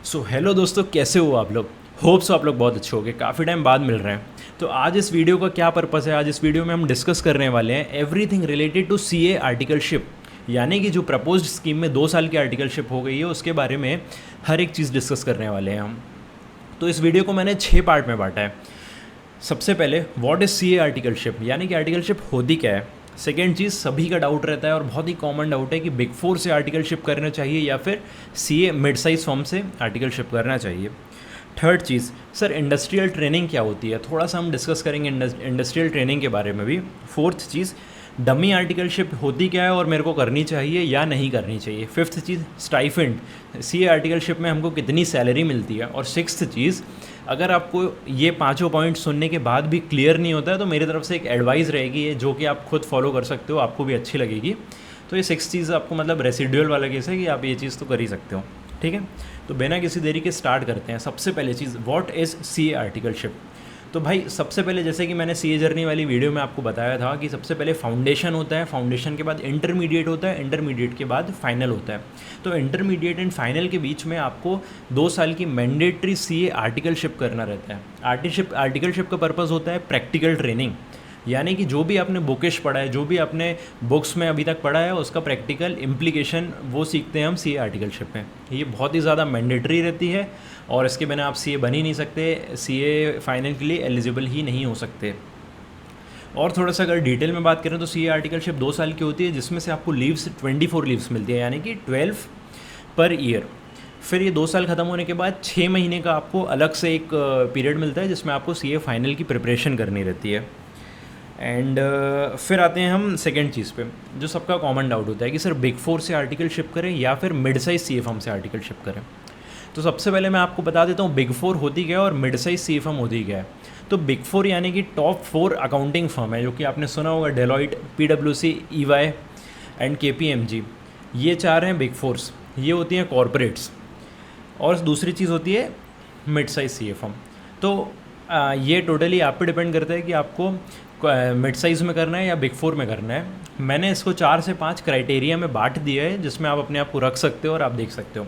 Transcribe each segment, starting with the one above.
So hello दोस्तों, कैसे हो आप लोग। होप्स आप लोग बहुत अच्छे होगे, काफ़ी टाइम बाद मिल रहे हैं। तो आज इस वीडियो का क्या पर्पस है, आज इस वीडियो में हम डिस्कस करने वाले हैं everything related to CA articleship. यानी कि जो प्रपोज्ड स्कीम में 2 साल की आर्टिकलशिप हो गई है उसके बारे में हर एक चीज़ डिस्कस करने वाले हैं हम। तो इस वीडियो को मैंने 6 पार्ट में बांटा है। सबसे पहले व्हाट इज़ सीए आर्टिकलशिप, यानी कि आर्टिकलशिप होती क्या है। सेकेंड चीज़, सभी का डाउट रहता है और बहुत ही कॉमन डाउट है कि बिग फोर से आर्टिकलशिप करना चाहिए या फिर सीए मिड साइज फॉर्म से आर्टिकलशिप करना चाहिए। थर्ड चीज़, सर इंडस्ट्रियल ट्रेनिंग क्या होती है, थोड़ा सा हम डिस्कस करेंगे इंडस्ट्रियल ट्रेनिंग के बारे में भी। फोर्थ चीज़, डमी आर्टिकलशिप होती क्या है और मेरे को करनी चाहिए या नहीं करनी चाहिए। फिफ्थ चीज़, स्टाइफेंड, सीए आर्टिकलशिप में हमको कितनी सैलरी मिलती है। और सिक्स्थ चीज़, अगर आपको ये पांचों पॉइंट सुनने के बाद भी क्लियर नहीं होता है तो मेरी तरफ से एक एडवाइस रहेगी ये, जो कि आप खुद फॉलो कर सकते हो, आपको भी अच्छी लगेगी। तो ये 6 चीज़ आपको मतलब रेसिडुअल वाला केस है कि आप ये चीज़ तो कर ही सकते हो, ठीक है। तो बिना किसी देरी के स्टार्ट करते हैं। सबसे पहले चीज़, व्हाट इज़ सीए आर्टिकलशिप। तो भाई सबसे पहले, जैसे कि मैंने सीए जर्नी वाली वीडियो में आपको बताया था कि सबसे पहले फाउंडेशन होता है, फाउंडेशन के बाद इंटरमीडिएट होता है, इंटरमीडिएट के बाद फाइनल होता है। तो इंटरमीडिएट एंड फाइनल के बीच में आपको 2 साल की मैंडेटरी सीए आर्टिकलशिप करना रहता है। आर्टिकलशिप का पर्पज़ होता है प्रैक्टिकल ट्रेनिंग, यानी कि जो भी आपने बुकिश पढ़ा है, जो भी आपने बुक्स में अभी तक पढ़ा है, उसका प्रैक्टिकल इम्प्लीकेशन वो सीखते हैं हम सीए आर्टिकलशिप में। ये बहुत ही ज़्यादा मैंडेटरी रहती है और इसके बिना आप सीए बन ही नहीं सकते, सीए फाइनल के लिए एलिजिबल ही नहीं हो सकते। और थोड़ा सा अगर डिटेल में बात करें तो सीए आर्टिकलशिप 2 साल की होती है, जिसमें से आपको लीव्स 24 लीव्स मिलती है, यानी कि 12 पर ईयर। फिर ये 2 साल ख़त्म होने के बाद 6 महीने का आपको अलग से एक पीरियड मिलता है जिसमें आपको सीए फाइनल की प्रिपरेशन करनी रहती है। एंड फिर आते हैं हम सेकेंड चीज़ पे, जो सबका कॉमन डाउट होता है कि सर बिग फोर से आर्टिकलशिप करें या फिर मिड साइज सीए फर्म से आर्टिकलशिप करें। तो सबसे पहले मैं आपको बता देता हूँ बिग फोर होती क्या है और मिड साइज सीए फर्म होती क्या है। तो बिग फोर यानी कि टॉप 4 अकाउंटिंग फर्म है, जो कि आपने सुना होगा, Deloitte, PwC, EY and KPMG। ये 4 हैं बिग फोर्स, ये होती हैं कॉरपोरेट्स। और दूसरी चीज़ होती है मिड साइज सीए फर्म। तो ये टोटली आप पे डिपेंड करता है कि आपको मिड साइज़ में करना है या बिग फोर में करना है। मैंने इसको 4 से 5 क्राइटेरिया में बांट दिया है, जिसमें आप अपने आप को रख सकते हो और आप देख सकते हो।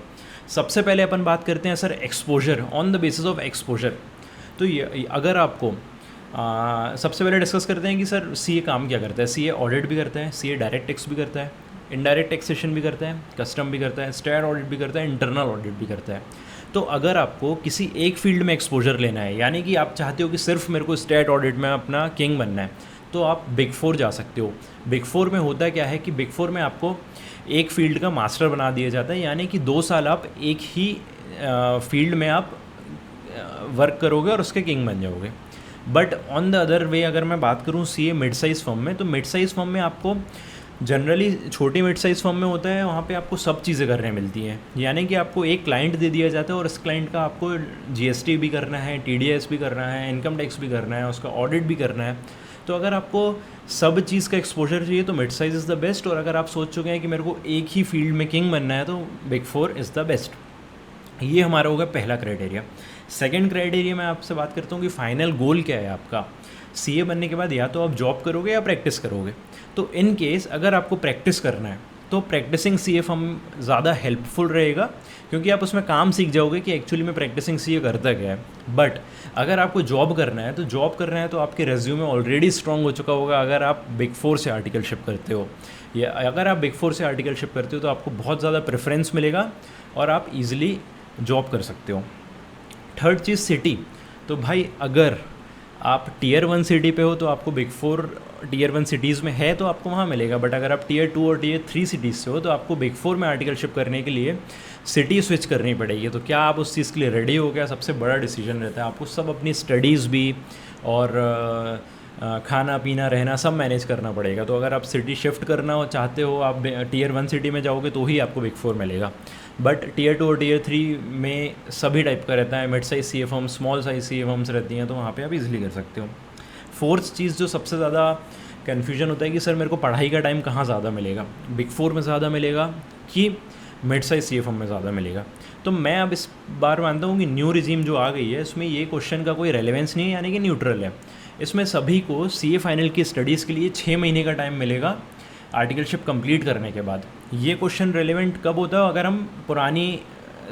सबसे पहले अपन बात करते हैं sir exposure, on the basis of exposure. तो ये अगर आपको सबसे पहले डिस्कस करते हैं कि सर सीए काम क्या करता है। सीए ऑडिट भी करता है, सीए डायरेक्ट टैक्स भी करता है, इनडायरेक्ट टैक्सेशन भी करता है, कस्टम भी करता है, स्टैट ऑडिट भी करता है, इंटरनल ऑडिट भी करता है। तो अगर आपको किसी एक फील्ड में एक्सपोजर लेना है, यानी कि आप चाहते हो कि सिर्फ मेरे को स्टैट ऑडिट में अपना किंग बनना है, तो आप बिग फोर जा सकते हो। बिग फोर में होता क्या है कि बिग फोर में आपको एक फील्ड का मास्टर बना दिया जाता है, यानी कि 2 साल आप एक ही फील्ड में आप वर्क करोगे और उसके किंग बन जाओगे। But on the other way अगर मैं बात करूँ सीए मिड साइज़ फर्म में, तो मिड साइज़ फर्म में आपको जनरली, छोटी मिड साइज़ फर्म में होता है, वहाँ पे आपको सब चीज़ें करने मिलती हैं। यानी कि आपको एक क्लाइंट दे दिया जाता है और इस क्लाइंट का आपको जीएसटी भी करना है, टीडीएस भी करना है, इनकम टैक्स भी करना है, उसका ऑडिट भी करना है। तो अगर आपको सब चीज़ का एक्सपोजर चाहिए तो mid size is the best. और अगर आप सोच चुके हैं कि मेरे को एक ही फील्ड में किंग बनना है तो big four is the best. ये हमारा होगा पहला क्राइटेरिया। सेकंड क्राइटेरिया मैं आपसे बात करता हूँ कि फाइनल गोल क्या है आपका। सीए बनने के बाद या तो आप जॉब करोगे या प्रैक्टिस करोगे। तो इन केस अगर आपको प्रैक्टिस करना है तो प्रैक्टिसिंग सीए फर्म ज़्यादा हेल्पफुल रहेगा, क्योंकि आप उसमें काम सीख जाओगे कि एक्चुअली में प्रैक्टिसिंग सीए करता क्या है। बट अगर आपको जॉब करना है तो आपके रेज्यूमे ऑलरेडी स्ट्रॉन्ग हो चुका होगा अगर आप बिग फोर से आर्टिकलशिप करते हो, या अगर आप बिग फोर से आर्टिकलशिप करते हो तो आपको बहुत ज़्यादा प्रेफरेंस मिलेगा और आप ईजिली जॉब कर सकते हो। थर्ड चीज़, सिटी। तो भाई अगर आप टीयर 1 सिटी पे हो तो आपको बिग फोर टीयर 1 सिटीज़ में है तो आपको वहाँ मिलेगा। बट अगर आप टीयर 2 और टीयर 3 सिटीज़ से हो तो आपको बिग फोर में आर्टिकलशिप करने के लिए सिटी स्विच करनी पड़ेगी। तो क्या आप उस चीज़ के लिए रेडी हो? क्या सबसे बड़ा डिसीजन रहता है। आपको सब अपनी स्टडीज़ भी और खाना पीना रहना सब मैनेज करना पड़ेगा। तो अगर आप सिटी शिफ्ट करना हो चाहते हो, आप टीयर 1 सिटी में जाओगे तो ही आपको बिग फोर मिलेगा। बट टीयर 2 और टीयर 3 में सभी टाइप का रहता है, mid size CA firm, small size CA firms रहती हैं, तो वहाँ पे आप इजीली कर सकते हो। फोर्थ चीज़ जो सबसे ज़्यादा कन्फ्यूजन होता है कि सर मेरे को पढ़ाई का टाइम कहाँ ज़्यादा मिलेगा, बिग फोर में ज़्यादा मिलेगा कि मिड साइज सीए फर्म में ज़्यादा मिलेगा। तो मैं अब इस बार मानता हूँ कि न्यू रिजीम जो आ गई है इसमें ये क्वेश्चन का कोई रेलेवेंस नहीं है, यानी कि न्यूट्रल है। इसमें सभी को सीए फाइनल की स्टडीज़ के लिए 6 महीने का टाइम मिलेगा आर्टिकलशिप कंप्लीट करने के बाद। ये क्वेश्चन रेलेवेंट कब होता है? अगर हम पुरानी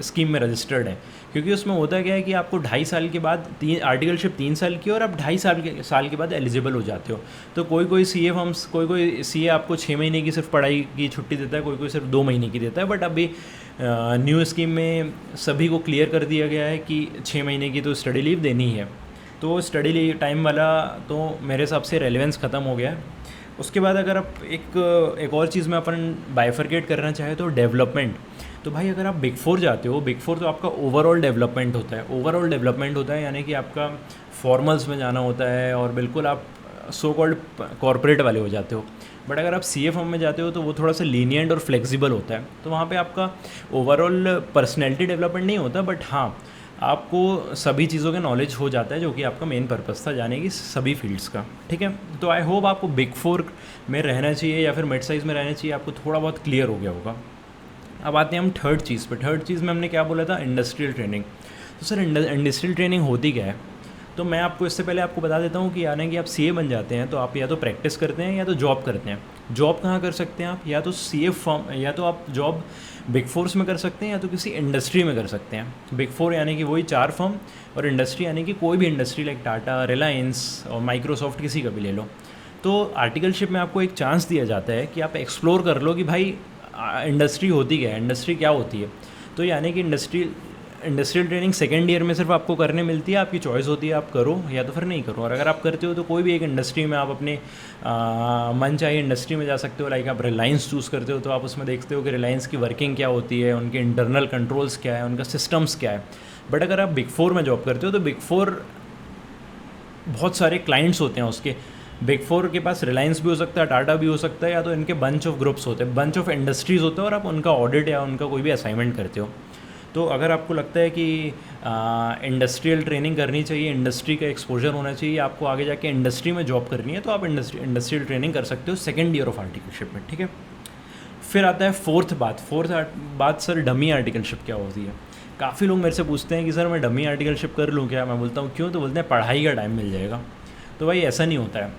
स्कीम में रजिस्टर्ड हैं, क्योंकि उसमें होता क्या है कि आपको 2.5 साल के बाद आर्टिकलशिप 3 साल की और आप 2.5 साल के बाद एलिजिबल हो जाते हो। तो कोई सीए फर्म्स कोई सीए आपको 6 महीने की सिर्फ पढ़ाई की छुट्टी देता है, कोई सिर्फ 2 महीने की देता है। बट अभी न्यू स्कीम में सभी को क्लियर कर दिया गया है कि 6 महीने की तो स्टडी लीव देनी है। तो स्टडी लीव टाइम वाला तो मेरे हिसाब से रेलेवेंस ख़त्म हो गया है। उसके बाद अगर आप एक और चीज़ में अपन बाइफरकेट करना चाहे तो डेवलपमेंट। तो भाई अगर आप बिग 4 जाते हो, बिग 4 तो आपका ओवरऑल डेवलपमेंट होता है। ओवरऑल डेवलपमेंट होता है यानी कि आपका फॉर्मल्स में जाना होता है और बिल्कुल आप सो कॉल्ड कॉर्पोरेट वाले हो जाते हो। बट अगर आप सीए फर्म में जाते हो तो वो थोड़ा सा लीनियंट और फ्लेक्सिबल होता है। तो वहाँ पे आपका ओवरऑल पर्सनैलिटी डेवलपमेंट नहीं होता, बट हाँ आपको सभी चीज़ों का नॉलेज हो जाता है, जो कि आपका मेन पर्पस था जाने की सभी फील्ड्स का। ठीक है, तो आई होप आपको बिग 4 में रहना चाहिए या फिर मिड साइज़ में रहना चाहिए, आपको थोड़ा बहुत क्लियर हो गया होगा। अब आते हैं हम थर्ड चीज़ पे। थर्ड चीज़ में हमने क्या बोला था, इंडस्ट्रियल ट्रेनिंग। तो सर इंडस्ट्रियल ट्रेनिंग होती क्या है? तो मैं आपको इससे पहले आपको बता देता हूँ कि यानी कि आप सीए बन जाते हैं तो आप या तो प्रैक्टिस करते हैं या तो जॉब करते हैं। जॉब कहाँ कर सकते हैं आप? या तो सीए फर्म, या तो आप जॉब बिग 4 में कर सकते हैं या तो किसी इंडस्ट्री में कर सकते हैं। बिग 4 यानी कि वही 4 फर्म, और इंडस्ट्री यानी कि कोई भी इंडस्ट्री लाइक टाटा, रिलायंस और माइक्रोसॉफ्ट, किसी का भी ले लो। तो आर्टिकलशिप में आपको एक चांस दिया जाता है कि आप एक्सप्लोर कर लो कि भाई इंडस्ट्री होती क्या है, इंडस्ट्री क्या होती है। तो यानी कि इंडस्ट्रियल ट्रेनिंग सेकेंड ईयर में सिर्फ आपको करने मिलती है, आपकी चॉइस होती है आप करो या तो फिर नहीं करो। और अगर आप करते हो तो कोई भी एक इंडस्ट्री में आप अपने मन चाहिए इंडस्ट्री में जा सकते हो। लाइक आप रिलायंस चूज़ करते हो तो आप उसमें देखते हो कि रिलायंस की वर्किंग क्या होती है, उनके इंटरनल कंट्रोल्स क्या है, उनका सिस्टम्स क्या है। बट अगर आप बिग 4 में जॉब करते हो तो बिग 4 बहुत सारे क्लाइंट्स होते हैं उसके। बिग 4 के पास रिलायंस भी हो सकता है, टाटा भी हो सकता है, या तो इनके बंच ऑफ ग्रुप्स होते हैं, बंच ऑफ इंडस्ट्रीज़ होते हैं और आप उनका ऑडिट या उनका कोई भी असाइनमेंट करते हो। तो अगर आपको लगता है कि इंडस्ट्रियल ट्रेनिंग करनी चाहिए, इंडस्ट्री का एक्सपोजर होना चाहिए, आपको आगे जाके इंडस्ट्री में जॉब करनी है, तो आप इंडस्ट्रियल ट्रेनिंग कर सकते हो सेकेंड ईयर ऑफ आर्टिकलशिप में। ठीक है, फिर आता है फोर्थ बात सर डमी आर्टिकलशिप क्या होती है। काफ़ी लोग मेरे से पूछते हैं कि सर मैं डमी आर्टिकलशिप कर लूँ क्या? मैं बोलता हूँ क्यों? तो बोलते हैं पढ़ाई का टाइम मिल जाएगा। तो भाई ऐसा नहीं होता है,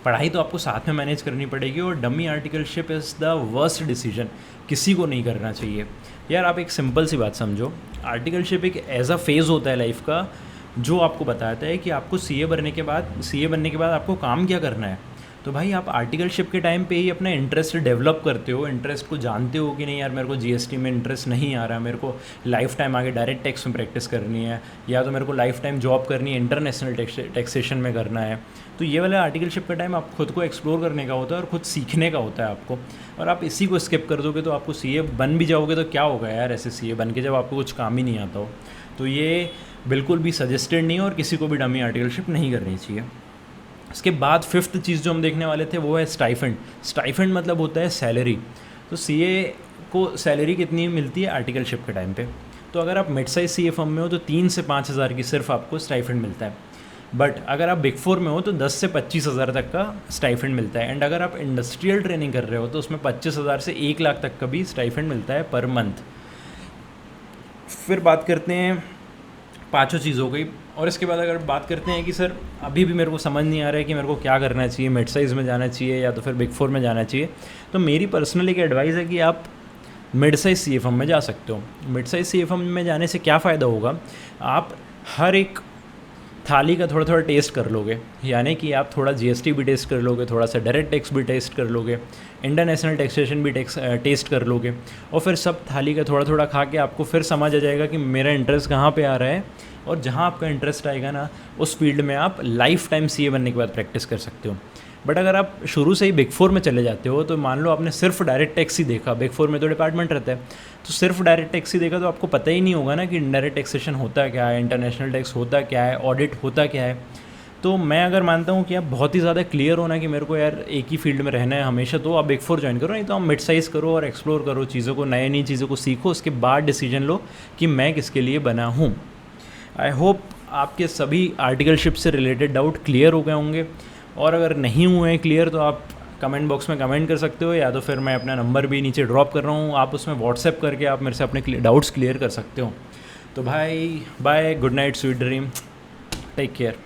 पढ़ाई तो आपको साथ में मैनेज करनी पड़ेगी। और dummy articleship is the worst decision, किसी को नहीं करना चाहिए यार। आप एक सिंपल सी बात समझो, आर्टिकलशिप एक ऐसा फेज़ होता है लाइफ का जो आपको बताता है कि आपको सीए बनने के बाद आपको काम क्या करना है। तो भाई आप आर्टिकलशिप के टाइम पे ही अपना इंटरेस्ट डेवलप करते हो, इंटरेस्ट को जानते हो कि नहीं यार मेरे को जीएसटी में इंटरेस्ट नहीं आ रहा, मेरे को लाइफ टाइम आगे डायरेक्ट टैक्स में प्रैक्टिस करनी है, या तो मेरे को लाइफ टाइम जॉब करनी है, इंटरनेशनल टैक्सेशन में करना है। तो ये वाला आर्टिकलशिप का टाइम आप खुद को एक्सप्लोर करने का होता है और खुद सीखने का होता है आपको। और आप इसी को स्किप कर दोगे तो आपको सीए बन भी जाओगे तो क्या होगा यार ऐसे सीए बन के, जब आपको कुछ काम ही नहीं आता हो। तो ये बिल्कुल भी सजेस्टेड नहीं है और किसी को भी डमी आर्टिकलशिप नहीं करनी चाहिए। इसके बाद फिफ्थ चीज़ जो हम देखने वाले थे वो है स्टाइफंड। स्टाइफंड मतलब होता है सैलरी। तो सीए को सैलरी कितनी मिलती है आर्टिकलशिप के टाइम पे? तो अगर आप मिड साइज सीए फर्म में हो तो 3 से 5 हज़ार की सिर्फ आपको स्टाइफंड मिलता है। बट अगर आप बिग 4 में हो तो 10 से 25 हज़ार तक का स्टाइफंड मिलता है। एंड अगर आप इंडस्ट्रियल ट्रेनिंग कर रहे हो तो उसमें 25 हज़ार से 1 लाख तक का भी स्टाइफंड मिलता है पर मंथ। फिर बात करते हैं पांचों चीज़ों की। और इसके बाद अगर बात करते हैं कि सर अभी भी मेरे को समझ नहीं आ रहा है कि मेरे को क्या करना चाहिए, मिड साइज़ में जाना चाहिए या तो फिर बिग 4 में जाना चाहिए, तो मेरी पर्सनल एक एडवाइस है कि आप मिड साइज़ सीए फर्म में जा सकते हो। मिड साइज़ सीए फर्म में जाने से क्या फ़ायदा होगा, आप हर एक थाली का थोड़ा थोड़ा टेस्ट कर लोगे। यानी कि आप थोड़ा जीएसटी भी टेस्ट कर लोगे, थोड़ा सा डायरेक्ट टैक्स भी टेस्ट कर लोगे, इंटरनेशनल टैक्सेशन भी टेस्ट कर लोगे। और फिर सब थाली का थोड़ा थोड़ा खा के आपको फिर समझ आ जाएगा कि मेरा इंटरेस्ट कहाँ पे आ रहा है। और जहाँ आपका इंटरेस्ट आएगा ना उस फील्ड में आप लाइफ टाइम सीए बनने के बाद प्रैक्टिस कर सकते हो। बट अगर आप शुरू से ही बिग 4 में चले जाते हो तो मान लो आपने सिर्फ डायरेक्ट टैक्स ही देखा, बिग 4 में तो डिपार्टमेंट रहता है, तो सिर्फ डायरेक्ट टैक्स ही देखा तो आपको पता ही नहीं होगा ना कि इनडायरेक्ट टैक्सेशन होता क्या है, इंटरनेशनल टैक्स होता क्या है, ऑडिट होता क्या है। तो मैं अगर मानता हूँ कि आप बहुत ही ज़्यादा क्लियर होना कि मेरे को यार एक ही फील्ड में रहना है हमेशा, तो आप बिग 4 ज्वाइन करो, नहीं तो आप मिड साइज़ करो और एक्सप्लोर करो चीज़ों को, नई चीज़ों को सीखो, उसके बाद डिसीजन लो कि मैं किसके लिए बना हूँ। आई होप आपके सभी आर्टिकलशिप से रिलेटेड डाउट क्लियर हो गए होंगे, और अगर नहीं हुए हैं क्लियर तो आप कमेंट बॉक्स में कमेंट कर सकते हो, या तो फिर मैं अपना नंबर भी नीचे ड्रॉप कर रहा हूँ, आप उसमें व्हाट्सएप करके आप मेरे से अपने डाउट्स क्लियर कर सकते हो। तो भाई bye, good night, sweet dream, take care.